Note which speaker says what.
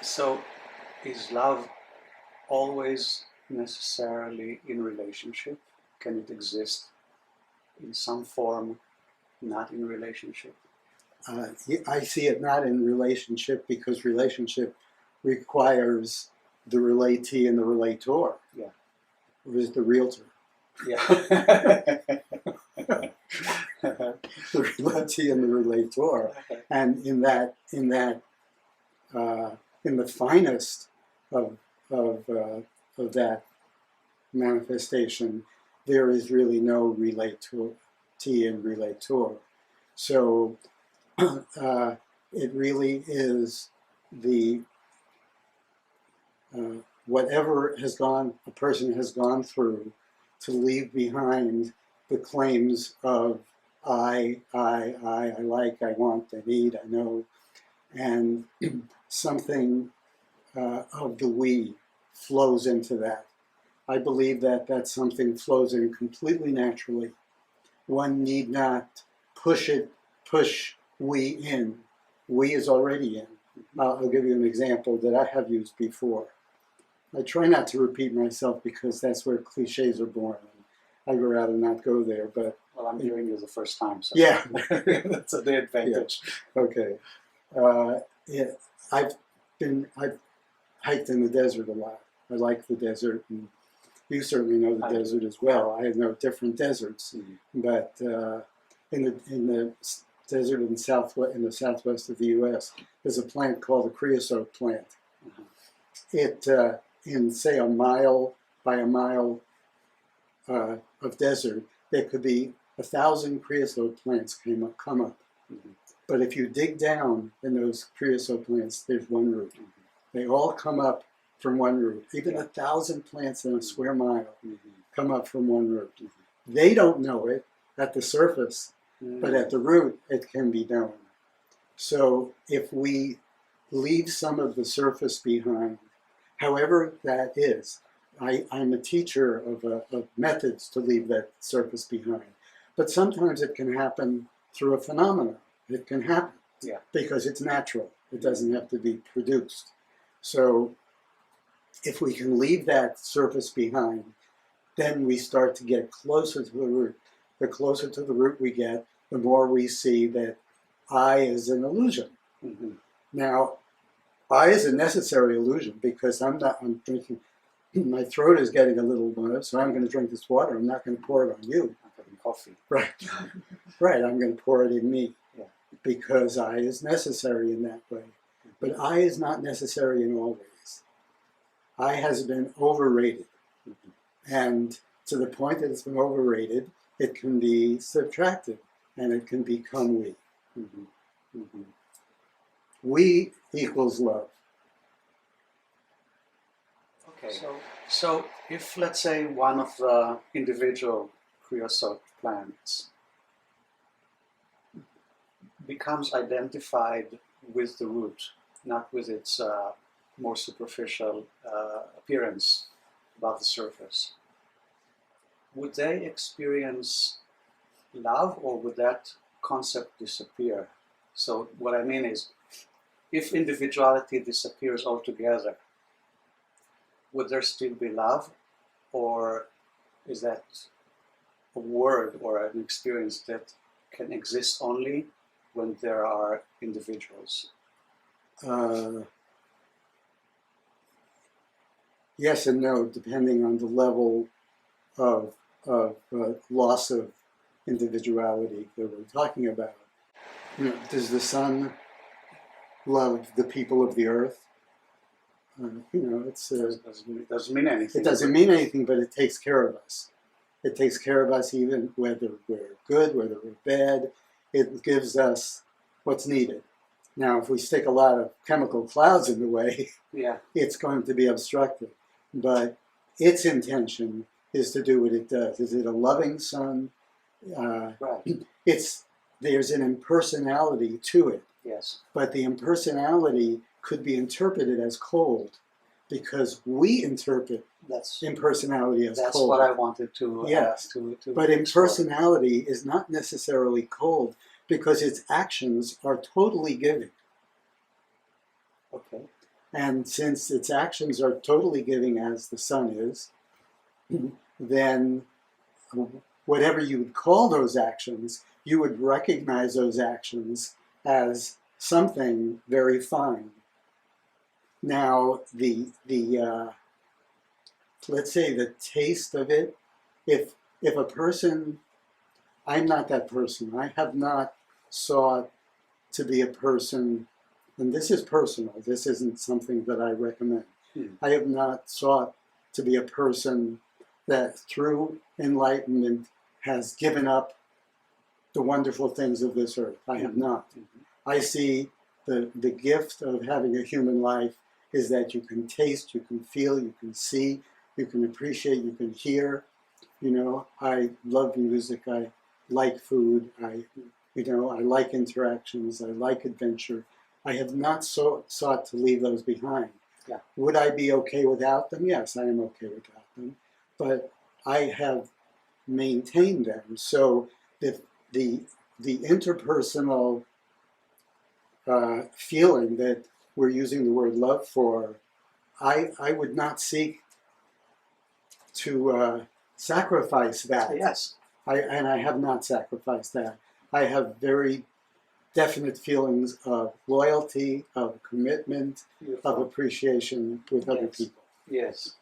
Speaker 1: So, is love always necessarily in relationship? Can it exist in some form, not in relationship?
Speaker 2: I see it not in relationship because relationship requires the relatee and the relator.
Speaker 1: Yeah.
Speaker 2: Who's the realtor?
Speaker 1: Yeah.
Speaker 2: The relatee and the relator, and in the finest of that manifestation, there is really no relatee and relator. So it really is the whatever a person has gone through to leave behind the claims of I like, I want, I need, I know, and something of the we flows into that. I believe that something flows in completely naturally. One need not push we in. We is already in. I'll give you an example that I have used before. I try not to repeat myself because that's where cliches are born. I'd rather not go there, but...
Speaker 1: Well, I'm hearing you the first time, so...
Speaker 2: Yeah.
Speaker 1: That's the advantage.
Speaker 2: Yeah. Okay. I've hiked in the desert a lot. I like the desert, and you certainly know the desert as well. I know different deserts, but in the desert in the southwest of the U.S., there's a plant called the creosote plant. It in say a mile by a mile of desert, there could be 1,000 creosote plants come up. But if you dig down in those creosote plants, there's one root. They all come up from one root. Even 1,000 plants in a square mile come up from one root. They don't know it at the surface, but at the root, it can be known. So if we leave some of the surface behind, however that is, I'm a teacher of methods to leave that surface behind. But sometimes it can happen through a phenomenon. It can happen because it's natural. It doesn't have to be produced. So if we can leave that surface behind, then we start to get closer to the root. The closer to the root we get, the more we see that I is an illusion. Now, I is a necessary illusion because I'm drinking, my throat is getting a little buzz, so I'm going to drink this water. I'm not going to pour it on you.
Speaker 1: I'm having coffee.
Speaker 2: Right. Right, I'm going to pour it in me because I is necessary in that way. But I is not necessary in all ways. I has been overrated. And to the point that it's been overrated, it can be subtracted and it can become we. We equals love.
Speaker 1: Okay, so if, let's say, one of the individual creosote plants becomes identified with the root, not with its more superficial appearance above the surface, would they experience love, or would that concept disappear? So what I mean is, if individuality disappears altogether, would there still be love, or is that a word or an experience that can exist only when there are individuals?
Speaker 2: Yes and no, depending on the level of loss of individuality that we're talking about. You know, does the sun love the people of the earth? You know, it
Speaker 1: doesn't mean anything.
Speaker 2: It doesn't mean anything, but it takes care of us. It takes care of us even whether we're good, whether we're bad. It gives us what's needed. Now, if we stick a lot of chemical clouds in the way, it's going to be obstructive. But its intention is to do what it does. Is it a loving sun? There's an impersonality to it.
Speaker 1: Yes.
Speaker 2: But the impersonality could be interpreted as cold because we interpret impersonality as
Speaker 1: that's
Speaker 2: cold.
Speaker 1: That's what I wanted to
Speaker 2: But impersonality is not necessarily cold because its actions are totally giving.
Speaker 1: Okay.
Speaker 2: And since its actions are totally giving as the sun is, then whatever you would call those actions, you would recognize those actions as something very fine. Now, let's say the taste of it, if a person, I'm not that person. I have not sought to be a person, and this is personal. This isn't something that I recommend. I have not sought to be a person that through enlightenment has given up the wonderful things of this earth. I have not. I see the gift of having a human life is that you can taste, you can feel, you can see, you can appreciate, you can hear. You know, I love music, I like food, I like interactions, I like adventure. I have not sought to leave those behind.
Speaker 1: Yeah.
Speaker 2: Would I be okay without them? Yes, I am okay without them. But I have maintained them. So the interpersonal feeling that we're using the word love for, I would not seek to sacrifice that.
Speaker 1: Yes.
Speaker 2: And I have not sacrificed that. I have very definite feelings of loyalty, of commitment,
Speaker 1: Beautiful.
Speaker 2: of appreciation with other
Speaker 1: Yes.
Speaker 2: people.
Speaker 1: Yes.